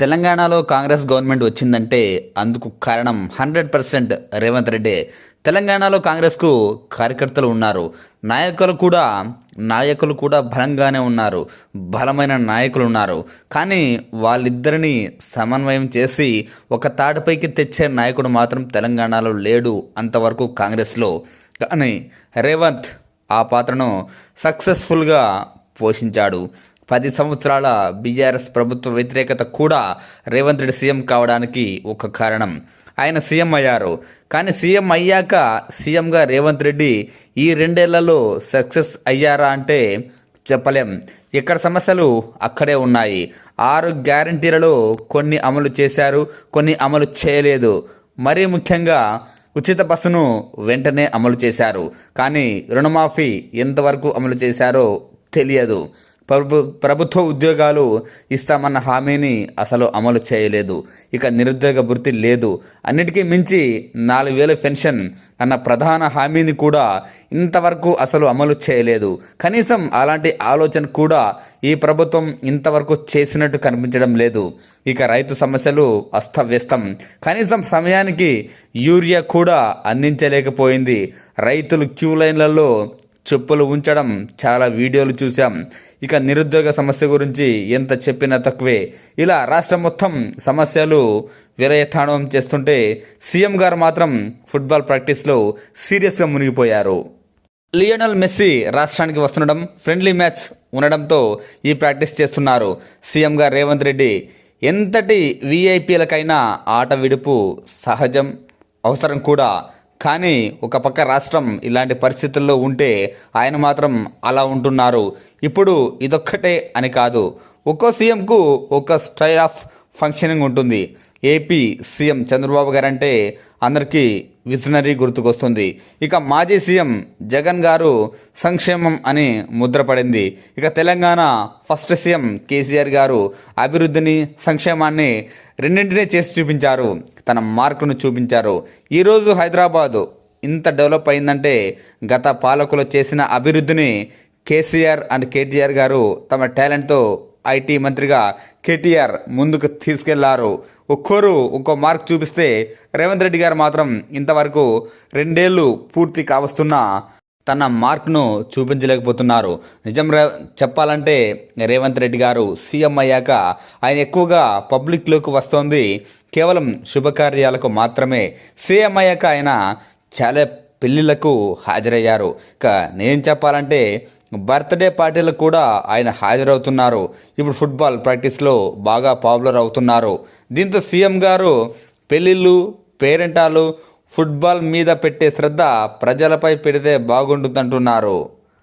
తెలంగాణలో కాంగ్రెస్ గవర్నమెంట్ వచ్చిందంటే అందుకు కారణం 100% రేవంత్ రెడ్డి. తెలంగాణలో కాంగ్రెస్కు కార్యకర్తలు ఉన్నారు, నాయకులు కూడా బలంగానే ఉన్నారు, బలమైన నాయకులు ఉన్నారు. కానీ వాళ్ళిద్దరిని సమన్వయం చేసి ఒక తాటిపైకి తెచ్చే నాయకుడు మాత్రం తెలంగాణలో లేడు అంతవరకు కాంగ్రెస్లో. కానీ రేవంత్ ఆ పాత్రను సక్సెస్ఫుల్గా పోషించాడు. 10 సంవత్సరాల బీఆర్ఎస్ ప్రభుత్వ వ్యతిరేకత కూడా రేవంత్ రెడ్డి సీఎం కావడానికి ఒక కారణం. ఆయన సీఎం అయ్యారు, కానీ సీఎం అయ్యాక సీఎంగా రేవంత్ రెడ్డి ఈ 2 ఏళ్లలో సక్సెస్ అయ్యారా అంటే చెప్పలేం. ఎక్కడ సమస్యలు అక్కడే ఉన్నాయి. 6 గ్యారంటీలలో కొన్ని అమలు చేశారు, కొన్ని అమలు చేయలేదు. మరీ ముఖ్యంగా ఉచిత బస్సును వెంటనే అమలు చేశారు, కానీ రుణమాఫీ ఎంతవరకు అమలు చేశారో తెలియదు. ప్రభుత్వ ఉద్యోగాలు ఇస్తామన్న హామీని అసలు అమలు చేయలేదు. ఇక నిరుద్యోగ భృతి లేదు. అన్నిటికీ మించి 4,000 పెన్షన్ అన్న ప్రధాన హామీని కూడా ఇంతవరకు అసలు అమలు చేయలేదు. కనీసం అలాంటి ఆలోచన కూడా ఈ ప్రభుత్వం ఇంతవరకు చేసినట్టు కనిపించడం లేదు. ఇక రైతు సమస్యలు అస్తవ్యస్తం. కనీసం సమయానికి యూరియా కూడా అందించలేకపోయింది. రైతులు క్యూ లైన్లలో చెప్పులు ఉంచడం చాలా వీడియోలు చూసాం. ఇక నిరుద్యోగ సమస్య గురించి ఎంత చెప్పినా తక్కువే. ఇలా రాష్ట్రం మొత్తం సమస్యలు విరయతాండవం చేస్తుంటే సీఎం గారు మాత్రం ఫుట్బాల్ ప్రాక్టీస్లో సీరియస్గా మునిగిపోయారు. లియోనల్ మెస్సీ రాష్ట్రానికి వస్తుండడం, ఫ్రెండ్లీ మ్యాచ్ ఉండడంతో ఈ ప్రాక్టీస్ చేస్తున్నారు. సీఎం గారు రేవంత్ రెడ్డి ఎంతటి వీఐపీలకైనా ఆట విడుపు సహజం, అవసరం కూడా. కానీ ఒక పక్క రాష్ట్రం ఇలాంటి పరిస్థితుల్లో ఉంటే ఆయన మాత్రం అలా ఉంటున్నారు. ఇప్పుడు ఇదొక్కటే అని కాదు, ఒక్కో సీఎంకు ఒక స్టైల్ ఆఫ్ ఫంక్షనింగ్ ఉంటుంది. ఏపీ సీఎం చంద్రబాబు గారు అంటే అందరికీ విజనరీ గుర్తుకొస్తుంది. ఇక మాజీ సీఎం జగన్ గారు సంక్షేమం అని ముద్రపడింది. ఇక తెలంగాణ ఫస్ట్ సీఎం కేసీఆర్ గారు అభివృద్ధిని, సంక్షేమాన్ని రెండింటినీ చేసి చూపించారు, తన మార్కును చూపించారు. ఈరోజు హైదరాబాదు ఇంత డెవలప్ అయిందంటే గత పాలకులు చేసిన అభివృద్ధిని కేసీఆర్ అండ్ కేటీఆర్ గారు తమ టాలెంట్తో ఐటీ మంత్రిగా కేటీఆర్ ముందుకు తీసుకెళ్లారు. ఒక్కో మార్క్ చూపిస్తే రేవంత్ రెడ్డి గారు మాత్రం ఇంతవరకు 2 ఏళ్ళు పూర్తి కావస్తున్నా తన మార్క్ను చూపించలేకపోతున్నారు. నిజం చెప్పాలంటే రేవంత్ రెడ్డి గారు సీఎం అయ్యాక ఆయన ఎక్కువగా పబ్లిక్లోకి వస్తోంది కేవలం శుభకార్యాలకు మాత్రమే. సీఎం అయ్యాక ఆయన చాలా పెళ్ళిళ్ళకు హాజరయ్యారు. ఇక నేను చెప్పాలంటే బర్త్డే పార్టీలకు కూడా ఆయన హాజరవుతున్నారు. ఇప్పుడు ఫుట్బాల్ ప్రాక్టీస్లో బాగా పాపులర్ అవుతున్నారు. దీంతో సీఎం గారు పెళ్ళిళ్ళు, పేరెంటాలు, ఫుట్బాల్ మీద పెట్టే శ్రద్ధ ప్రజలపై పెడితే బాగుంటుందంటున్నారు.